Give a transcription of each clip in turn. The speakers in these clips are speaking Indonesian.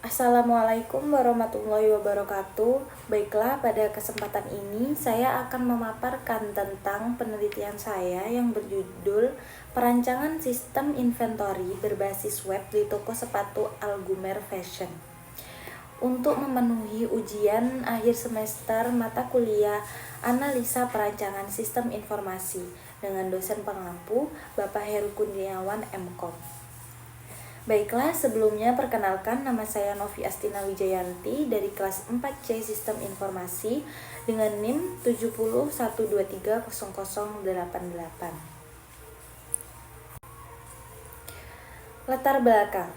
Assalamualaikum warahmatullahi wabarakatuh. Baiklah, pada kesempatan ini saya akan memaparkan tentang penelitian saya yang berjudul Perancangan Sistem Inventory berbasis web di toko sepatu Algumer Fashion. Untuk memenuhi ujian akhir semester mata kuliah Analisa Perancangan Sistem Informasi dengan dosen pengampu Bapak Heru Kurniawan MKom. Baiklah, sebelumnya perkenalkan, nama saya Novi Astina Wijayanti dari kelas 4C Sistem Informasi dengan NIM 7012300088. Latar belakang.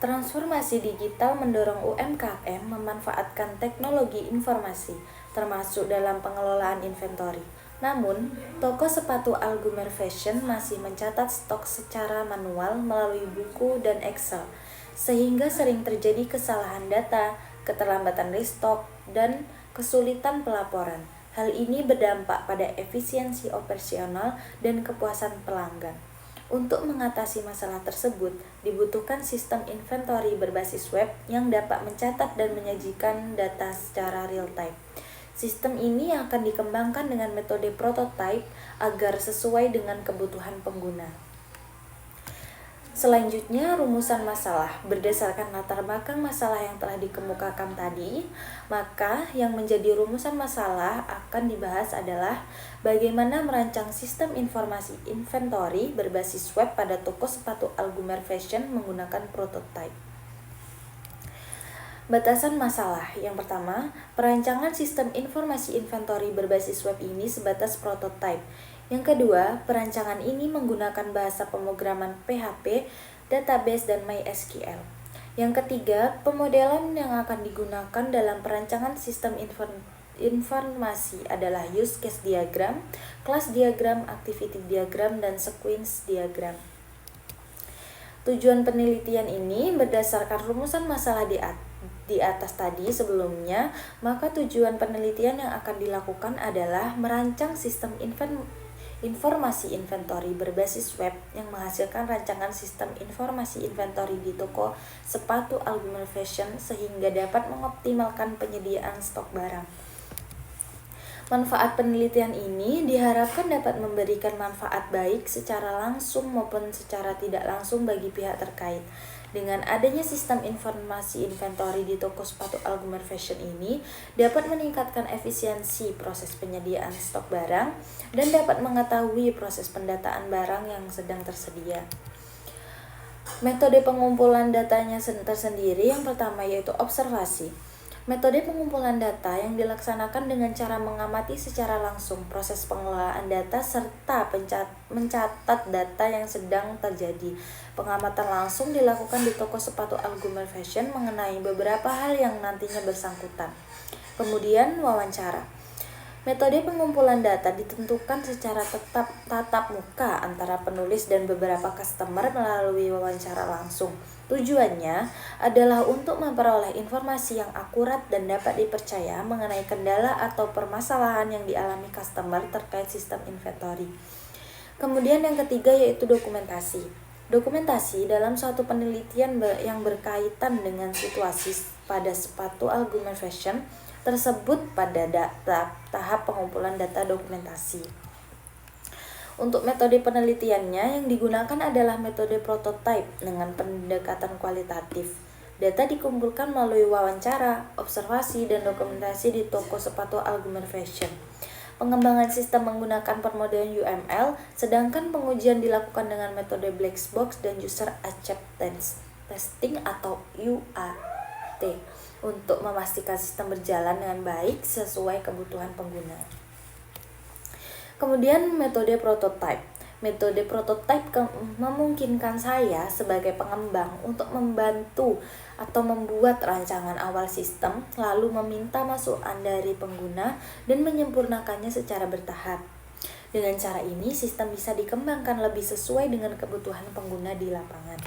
Transformasi digital mendorong UMKM memanfaatkan teknologi informasi, termasuk dalam pengelolaan inventory. Namun, toko sepatu Algumer Fashion masih mencatat stok secara manual melalui buku dan Excel, sehingga sering terjadi kesalahan data, keterlambatan restock, dan kesulitan pelaporan. Hal ini berdampak pada efisiensi operasional dan kepuasan pelanggan. Untuk mengatasi masalah tersebut, dibutuhkan sistem inventory berbasis web yang dapat mencatat dan menyajikan data secara real-time. Sistem ini akan dikembangkan dengan metode prototype agar sesuai dengan kebutuhan pengguna. Selanjutnya, rumusan masalah. Berdasarkan latar belakang masalah yang telah dikemukakan tadi, maka yang menjadi rumusan masalah akan dibahas adalah bagaimana merancang sistem informasi inventory berbasis web pada toko sepatu Algumer Fashion menggunakan prototype. Batasan masalah. Yang pertama, perancangan sistem informasi inventory berbasis web ini sebatas prototype. Yang kedua, perancangan ini menggunakan bahasa pemrograman PHP, database, dan MySQL. Yang ketiga, pemodelan yang akan digunakan dalam perancangan sistem informasi adalah use case diagram, class diagram, activity diagram, dan sequence diagram. Tujuan penelitian ini berdasarkan rumusan masalah di atas tadi sebelumnya, maka tujuan penelitian yang akan dilakukan adalah merancang sistem informasi inventory berbasis web yang menghasilkan rancangan sistem informasi inventory di toko sepatu Algumer Fashion sehingga dapat mengoptimalkan penyediaan stok barang. Manfaat penelitian ini diharapkan dapat memberikan manfaat baik secara langsung maupun secara tidak langsung bagi pihak terkait. Dengan adanya sistem informasi inventory di toko sepatu Algumer Fashion ini dapat meningkatkan efisiensi proses penyediaan stok barang dan dapat mengetahui proses pendataan barang yang sedang tersedia. Metode pengumpulan datanya tersendiri yang pertama yaitu observasi. Metode pengumpulan data yang dilaksanakan dengan cara mengamati secara langsung proses pengelolaan data serta mencatat data yang sedang terjadi. Pengamatan langsung dilakukan di toko sepatu Algumer Fashion mengenai beberapa hal yang nantinya bersangkutan. Kemudian wawancara. Metode pengumpulan data ditentukan secara tatap muka antara penulis dan beberapa customer melalui wawancara langsung. Tujuannya adalah untuk memperoleh informasi yang akurat dan dapat dipercaya mengenai kendala atau permasalahan yang dialami customer terkait sistem inventory. Kemudian yang ketiga yaitu dokumentasi. Dokumentasi dalam suatu penelitian yang berkaitan dengan situasi pada sepatu Algumer Fashion tersebut pada tahap pengumpulan data dokumentasi. Untuk metode penelitiannya yang digunakan adalah metode prototype dengan pendekatan kualitatif. Data dikumpulkan melalui wawancara, observasi, dan dokumentasi di toko sepatu Algumer Fashion. Pengembangan sistem menggunakan permodalan UML, sedangkan pengujian dilakukan dengan metode black box dan user acceptance testing atau UAT untuk memastikan sistem berjalan dengan baik sesuai kebutuhan pengguna. Kemudian metode prototype. Metode prototype memungkinkan saya sebagai pengembang untuk membantu atau membuat rancangan awal sistem, lalu meminta masukan dari pengguna dan menyempurnakannya secara bertahap. Dengan cara ini, sistem bisa dikembangkan lebih sesuai dengan kebutuhan pengguna di lapangan.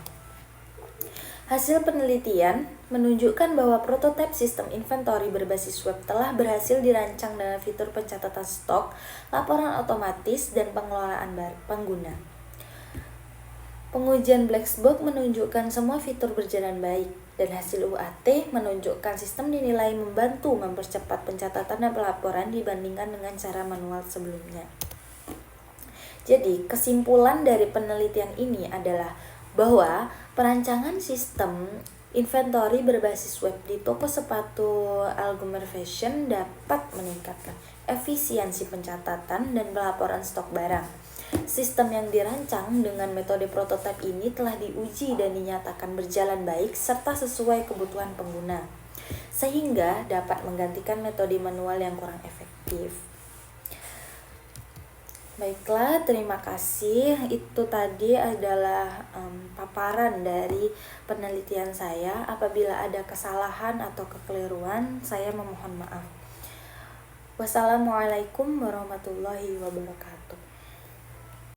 Hasil penelitian menunjukkan bahwa prototipe sistem inventory berbasis web telah berhasil dirancang dengan fitur pencatatan stok, laporan otomatis, dan pengelolaan pengguna. Pengujian black box menunjukkan semua fitur berjalan baik. Dan hasil UAT menunjukkan sistem dinilai membantu mempercepat pencatatan dan pelaporan dibandingkan dengan cara manual sebelumnya. Jadi, kesimpulan dari penelitian ini adalah bahwa perancangan sistem inventory berbasis web di toko sepatu Algomer Fashion dapat meningkatkan efisiensi pencatatan dan pelaporan stok barang. Sistem yang dirancang dengan metode prototipe ini telah diuji dan dinyatakan berjalan baik serta sesuai kebutuhan pengguna, sehingga dapat menggantikan metode manual yang kurang efektif. Baiklah, terima kasih. Itu tadi adalah paparan dari penelitian saya. Apabila ada kesalahan atau kekeliruan, saya memohon maaf. Wassalamualaikum warahmatullahi wabarakatuh.